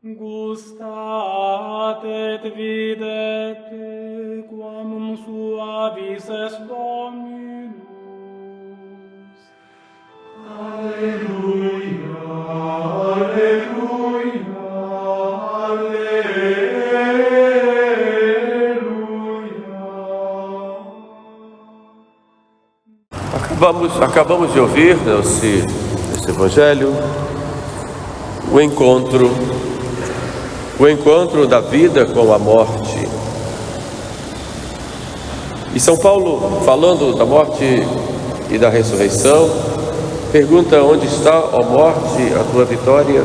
Gustat et videt quam suavis est Dominus. Alleluia, alleluia, alleluia. Acabamos de ouvir nesse Evangelho o encontro da vida com a morte. E São Paulo, falando da morte e da ressurreição, pergunta: onde está, ó morte, a tua vitória?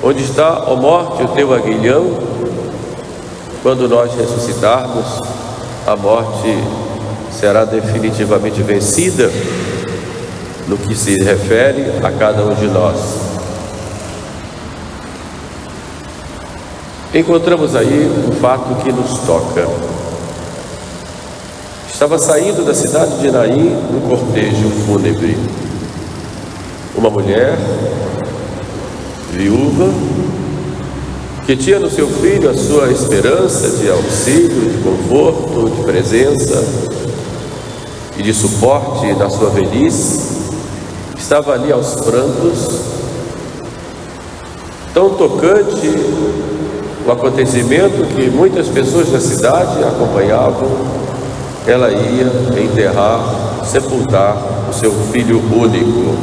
Onde está, ó morte, o teu aguilhão? Quando nós ressuscitarmos, a morte será definitivamente vencida no que se refere a cada um de nós. Encontramos aí um fato que nos toca. Estava saindo da cidade de Naim um cortejo fúnebre. Uma mulher viúva que tinha no seu filho a sua esperança de auxílio, de conforto, de presença e de suporte na sua velhice, estava ali aos prantos. Tão tocante o acontecimento que muitas pessoas da cidade acompanhavam. Ela ia enterrar, sepultar o seu filho único.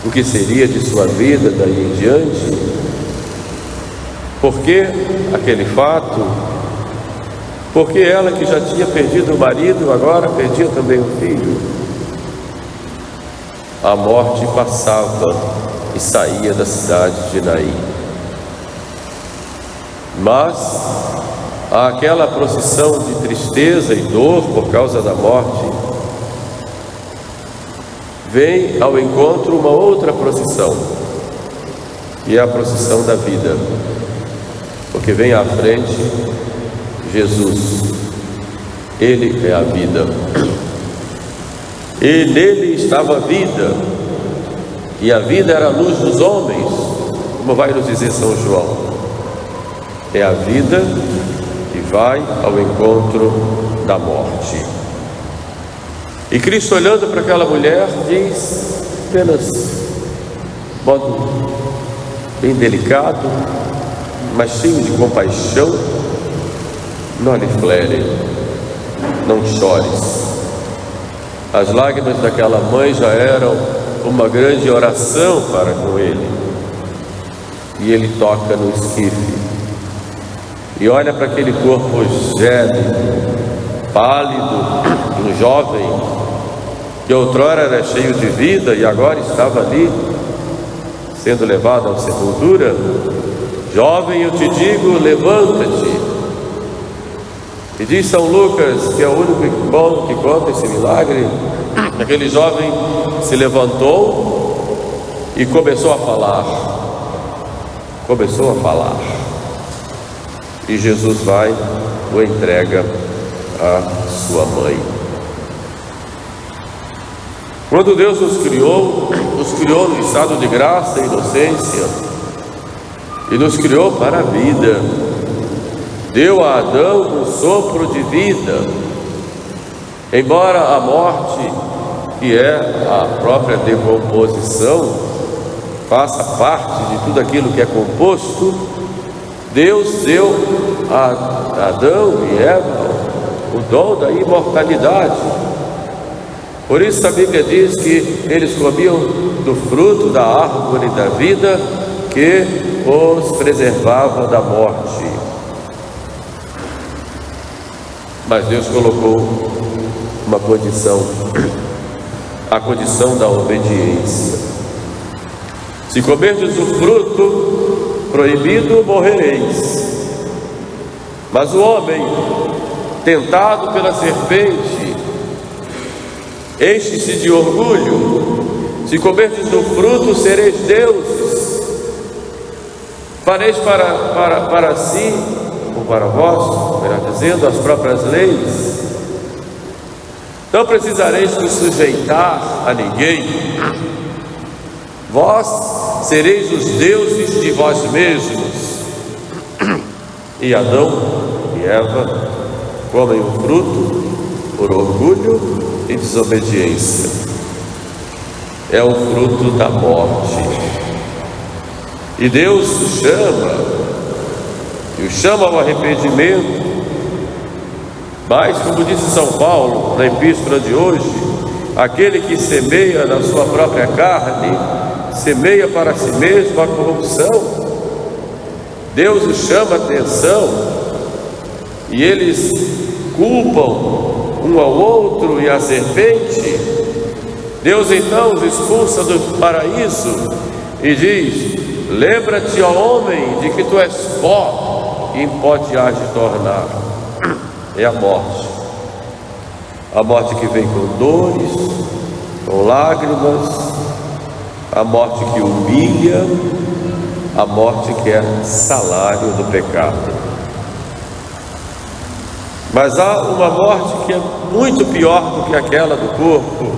O que seria de sua vida daí em diante? Por que aquele fato? Porque ela, que já tinha perdido o marido, agora perdia também o filho. A morte passava e saía da cidade de Naim. Mas aquela procissão de tristeza e dor por causa da morte vem ao encontro uma outra procissão, e é a procissão da vida, porque vem à frente Jesus. Ele é a vida, e nele estava a vida, e a vida era a luz dos homens, como vai nos dizer São João. É a vida que vai ao encontro da morte. E Cristo, olhando para aquela mulher, diz, apenas de modo bem delicado, mas cheio de compaixão: não lhe flere, não chores. As lágrimas daquela mãe já eram uma grande oração para com ele. E ele toca no esquife e olha para aquele corpo gélido, pálido, de um jovem que outrora era cheio de vida e agora estava ali sendo levado à sepultura. Jovem, eu te digo, levanta-te. E diz São Lucas, que é o único que conta esse milagre, aquele jovem se levantou e começou a falar. E Jesus vai, o entrega à sua mãe. Quando Deus nos criou no estado de graça e inocência, e nos criou para a vida. Deu a Adão um sopro de vida. Embora a morte, que é a própria decomposição, faça parte de tudo aquilo que é composto, Deus deu a Adão e Eva o dom da imortalidade. Por isso a Bíblia diz que eles comiam do fruto da árvore da vida, que os preservava da morte. Mas Deus colocou uma condição, a condição da obediência. Se comerdes o fruto proibido, morrereis. Mas o homem, tentado pela serpente, enche-se de orgulho. Se comerdes do fruto, sereis deuses. Fareis para si, ou para vós, melhor dizendo, as próprias leis. Não precisareis vos sujeitar a ninguém. Vós sereis os deuses de vós mesmos. E Adão e Eva comem o fruto por orgulho e desobediência. É o fruto da morte. E Deus os chama ao arrependimento. Mas, como disse São Paulo na epístola de hoje, aquele que semeia na sua própria carne, semeia para si mesmo a corrupção. Deus os chama a atenção e eles culpam um ao outro e a serpente. Deus então os expulsa do paraíso e diz: lembra-te, ó homem, de que tu és pó e em pó te hás de tornar. É a morte que vem com dores, com lágrimas, a morte que humilha, a morte que é salário do pecado. Mas há uma morte que é muito pior do que aquela do corpo,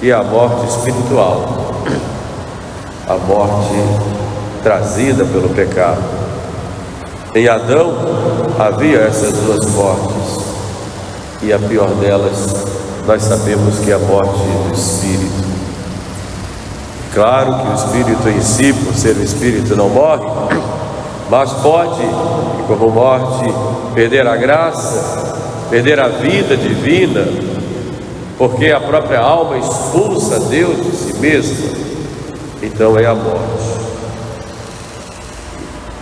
e é a morte espiritual, a morte trazida pelo pecado. Em Adão havia essas duas mortes, e a pior delas nós sabemos que é a morte do espírito. Claro que o espírito em si, por ser o espírito, não morre, mas pode, como morte, perder a graça, perder a vida divina, porque a própria alma expulsa Deus de si mesma. Então é a morte.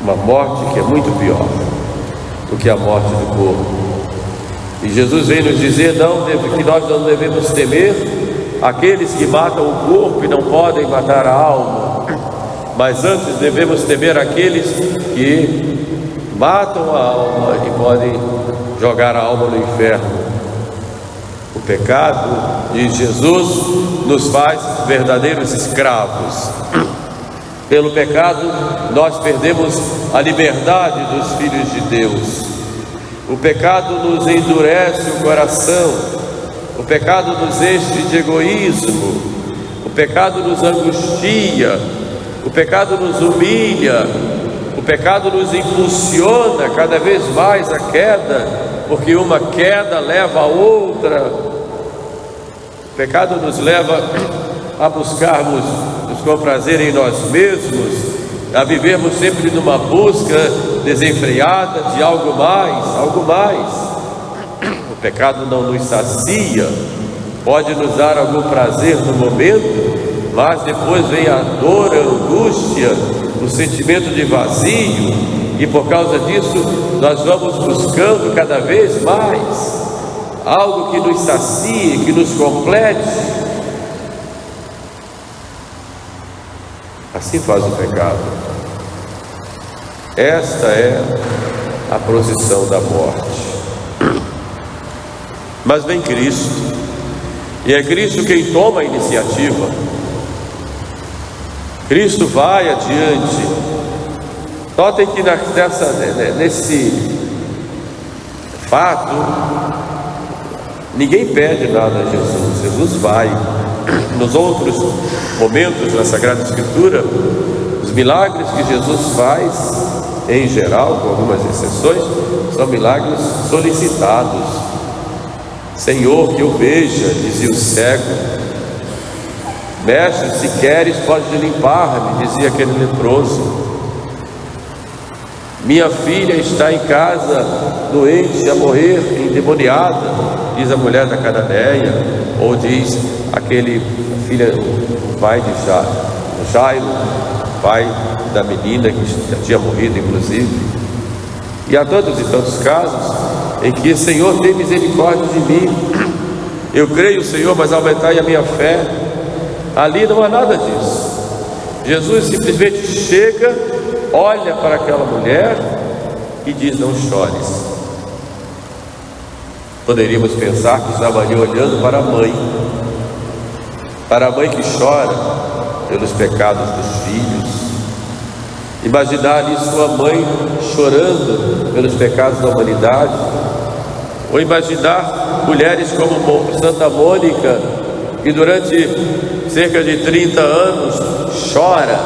Uma morte que é muito pior do que a morte do corpo. E Jesus vem nos dizer que nós não devemos temer aqueles que matam o corpo e não podem matar a alma, mas antes devemos temer aqueles que matam a alma e podem jogar a alma no inferno. O pecado, diz Jesus, nos faz verdadeiros escravos. Pelo pecado, nós perdemos a liberdade dos filhos de Deus. O pecado nos endurece o coração. O pecado nos enche de egoísmo. O pecado nos angustia. O pecado nos humilha. O pecado nos impulsiona cada vez mais à queda, porque uma queda leva a outra. O pecado nos leva a buscarmos nos comprazer em nós mesmos, a vivermos sempre numa busca desenfreada de algo mais, algo mais. O pecado não nos sacia, pode nos dar algum prazer no momento, mas depois vem a dor, a angústia, o sentimento de vazio, e por causa disso nós vamos buscando cada vez mais algo que nos sacie, que nos complete. Assim faz o pecado. Esta é a procissão da morte. Mas vem Cristo, e é Cristo quem toma a iniciativa. Cristo vai adiante. Notem que nesse fato, ninguém pede nada a Jesus. Jesus vai. Nos outros momentos na Sagrada Escritura, os milagres que Jesus faz, em geral, com algumas exceções, são milagres solicitados. Senhor, que eu veja, dizia o cego. Mestre, se queres, pode limpar-me, dizia aquele leproso. Minha filha está em casa, doente, a morrer, endemoniada, diz a mulher da Cananeia, ou diz aquele o pai de Jairo, pai da menina que já tinha morrido, inclusive. E há tantos e tantos casos em que, Senhor, tem misericórdia de mim. Eu creio, Senhor, mas aumentai a minha fé. Ali não há nada disso. Jesus simplesmente chega, olha para aquela mulher e diz: não chores. Poderíamos pensar que estava ali olhando para a mãe que chora pelos pecados dos filhos. Imaginar ali sua mãe chorando pelos pecados da humanidade, ou imaginar mulheres como Santa Mônica, que durante cerca de 30 anos chora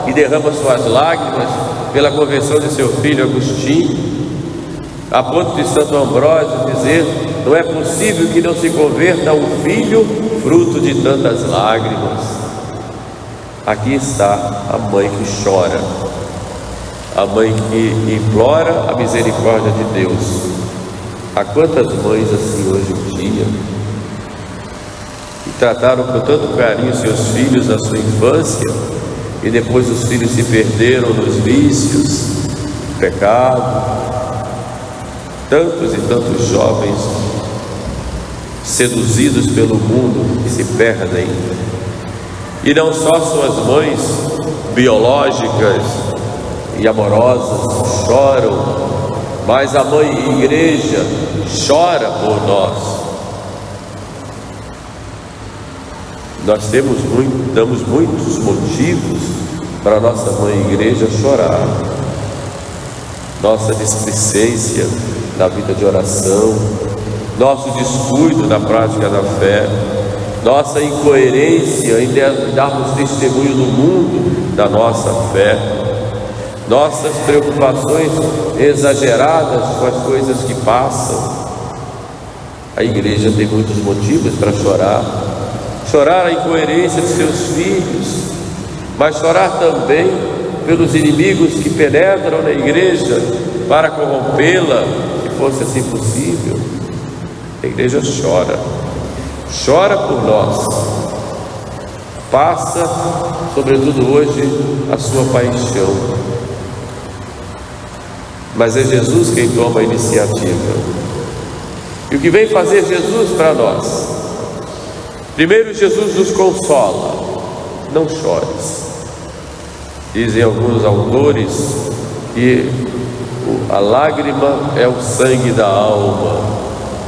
e derrama suas lágrimas pela conversão de seu filho Agostinho, a ponto de Santo Ambrósio dizer: não é possível que não se converta um filho fruto de tantas lágrimas. Aqui está a mãe que chora, a mãe que implora a misericórdia de Deus. Há quantas mães assim hoje em dia, que trataram com tanto carinho seus filhos na sua infância, e depois os filhos se perderam nos vícios, no pecado. Tantos e tantos jovens seduzidos pelo mundo que se perdem. E não só suas mães biológicas e amorosas choram, mas a mãe igreja chora por nós. Nós damos muitos motivos para a nossa mãe igreja chorar. Nossa displicência na vida de oração, nosso descuido na prática da fé, nossa incoerência em darmos testemunho no mundo da nossa fé, nossas preocupações exageradas com as coisas que passam. A igreja tem muitos motivos para chorar. Chorar a incoerência de seus filhos, mas chorar também pelos inimigos que penetram na igreja para corrompê-la, se fosse assim possível. A igreja chora por nós, passa, sobretudo hoje, a sua paixão, mas é Jesus quem toma a iniciativa. E o que vem fazer Jesus para nós? Primeiro, Jesus nos consola: não chores. Dizem alguns autores que a lágrima é o sangue da alma.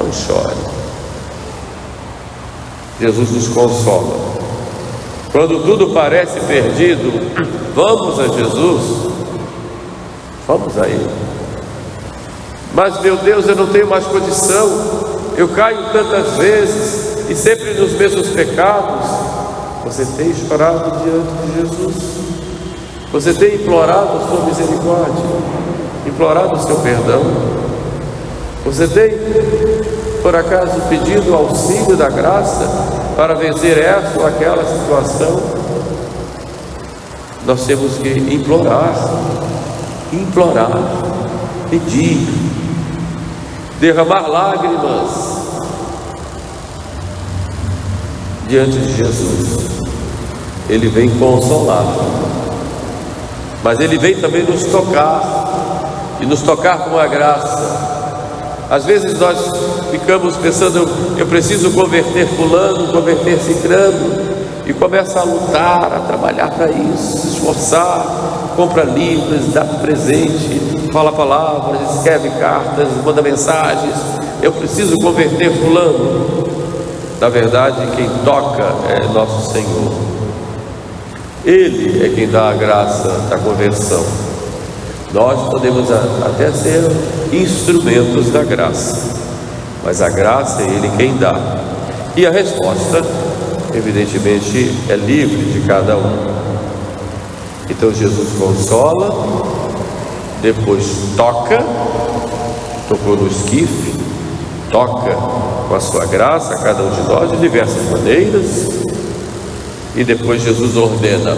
Não chore. Jesus nos consola. Quando tudo parece perdido, vamos a Jesus, vamos a Ele. Mas, meu Deus, eu não tenho mais condição, eu caio tantas vezes e sempre nos mesmos pecados. Você tem chorado diante de Jesus? Você tem implorado a sua misericórdia, implorado o seu perdão? Você tem, por acaso, pedido o auxílio da graça para vencer essa ou aquela situação? Nós temos que implorar, pedir, derramar lágrimas diante de Jesus. Ele vem consolar, mas Ele vem também nos tocar, e nos tocar com a graça. Às vezes nós ficamos pensando: eu preciso converter fulano, converter ciclano, e começa a lutar, a trabalhar para isso, se esforçar, compra livros, dá presente, fala palavras, escreve cartas, manda mensagens. Eu preciso converter fulano. Na verdade, quem toca é nosso Senhor. Ele é quem dá a graça da conversão. Nós podemos até ser instrumentos da graça, mas a graça é Ele quem dá. E a resposta, evidentemente, é livre de cada um. Então Jesus consola, depois tocou no esquife, toca com a sua graça a cada um de nós de diversas maneiras, e depois Jesus ordena: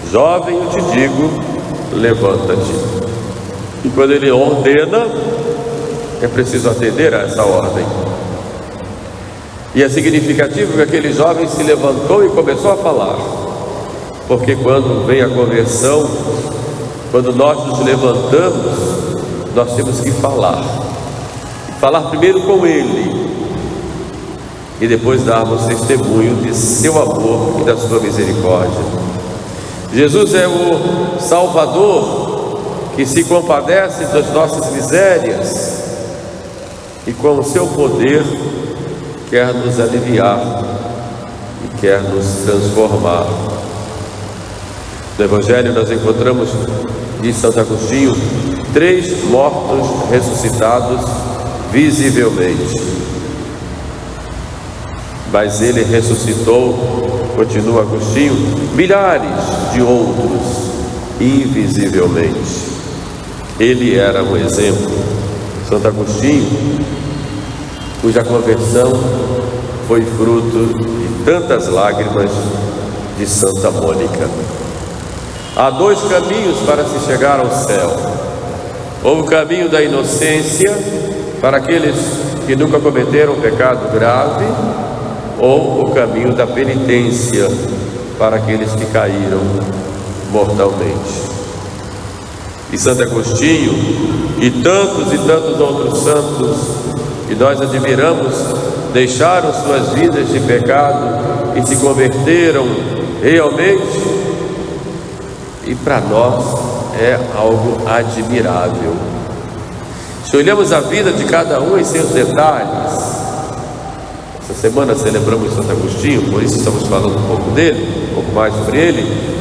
jovem, eu te digo, levanta-te. E quando Ele ordena, é preciso atender a essa ordem. E é significativo que aquele jovem se levantou e começou a falar, porque quando vem a conversão, quando nós nos levantamos, nós temos que falar primeiro com Ele, e depois darmos testemunho de seu amor e da sua misericórdia. Jesus é o Salvador que se compadece das nossas misérias e com o seu poder quer nos aliviar e quer nos transformar. No Evangelho nós encontramos, diz Santo Agostinho, 3 mortos ressuscitados visivelmente, mas Ele ressuscitou continua Agostinho, milhares de outros, invisivelmente. Ele era um exemplo. Santo Agostinho, cuja conversão foi fruto de tantas lágrimas de Santa Mônica. Há dois caminhos para se chegar ao céu. Ou o caminho da inocência, para aqueles que nunca cometeram pecado grave, ou o caminho da penitência, para aqueles que caíram mortalmente. E Santo Agostinho e tantos outros santos que nós admiramos deixaram suas vidas de pecado e se converteram realmente, e para nós é algo admirável. Se olhamos a vida de cada um em seus detalhes, essa semana celebramos Santo Agostinho, por isso estamos falando um pouco dele, um pouco mais sobre ele.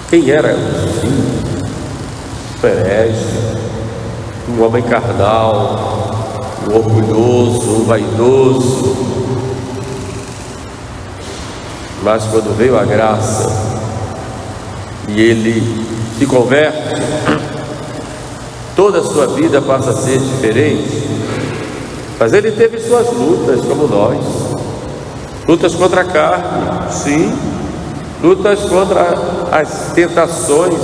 Quem era Agostinho? Um herege, um homem carnal, um orgulhoso, um vaidoso. Mas quando veio a graça e ele se converte, toda a sua vida passa a ser diferente. Mas ele teve suas lutas, como nós. Lutas contra a carne, sim. Lutas contra as tentações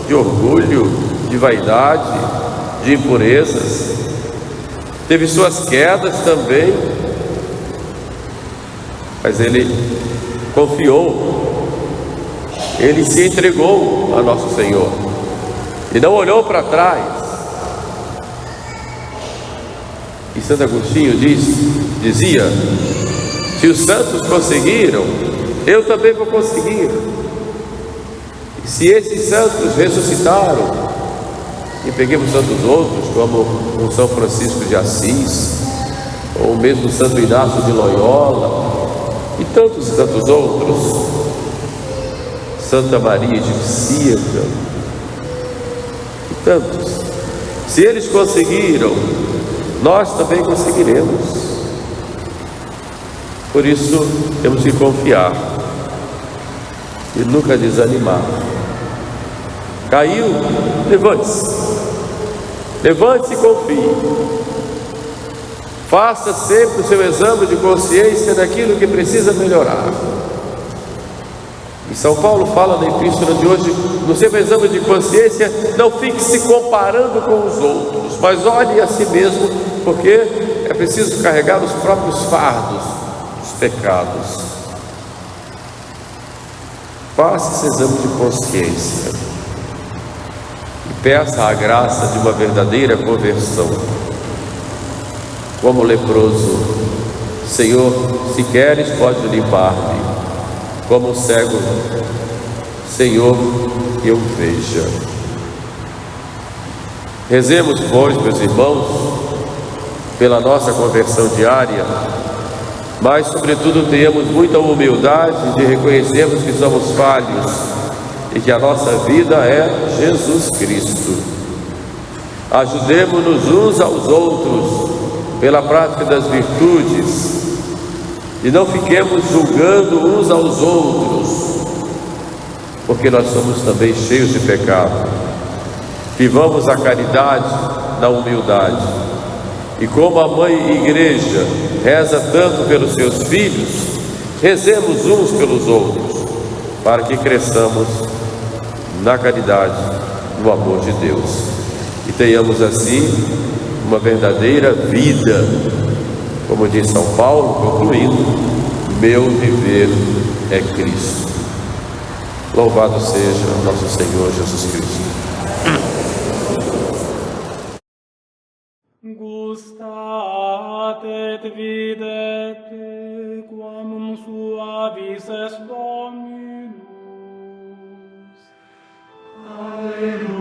de orgulho, de vaidade, de impurezas. Teve suas quedas também. Mas ele confiou, ele se entregou a nosso Senhor e não olhou para trás. E Santo Agostinho dizia: se os santos conseguiram, eu também vou conseguir. E se esses santos ressuscitaram, e peguemos tantos outros, como o São Francisco de Assis, ou mesmo Santo Inácio de Loyola, e tantos outros, Santa Maria de Psíaca, e tantos. Se eles conseguiram, nós também conseguiremos. Por isso temos que confiar e nunca desanimar. Caiu? Levante-se. Levante-se e confie. Faça sempre o seu exame de consciência daquilo que precisa melhorar. E São Paulo fala na epístola de hoje: no seu exame de consciência, não fique se comparando com os outros, mas olhe a si mesmo, porque é preciso carregar os próprios fardos dos pecados. Faça esse exame de consciência e peça a graça de uma verdadeira conversão. Como leproso: Senhor, se queres, pode limpar-me. Como cego: Senhor, que eu veja. Rezemos, pois, meus irmãos, pela nossa conversão diária, mas, sobretudo, tenhamos muita humildade de reconhecermos que somos falhos e que a nossa vida é Jesus Cristo. Ajudemo-nos uns aos outros pela prática das virtudes e não fiquemos julgando uns aos outros, porque nós somos também cheios de pecado. Vivamos a caridade na humildade, e como a Mãe Igreja reza tanto pelos seus filhos, rezemos uns pelos outros, para que cresçamos na caridade, no amor de Deus, e tenhamos assim uma verdadeira vida, como diz São Paulo, concluindo: meu viver é Cristo. Louvado seja nosso Senhor Jesus Cristo. Gustate et videte quam suavis est Dominus. Alleluia.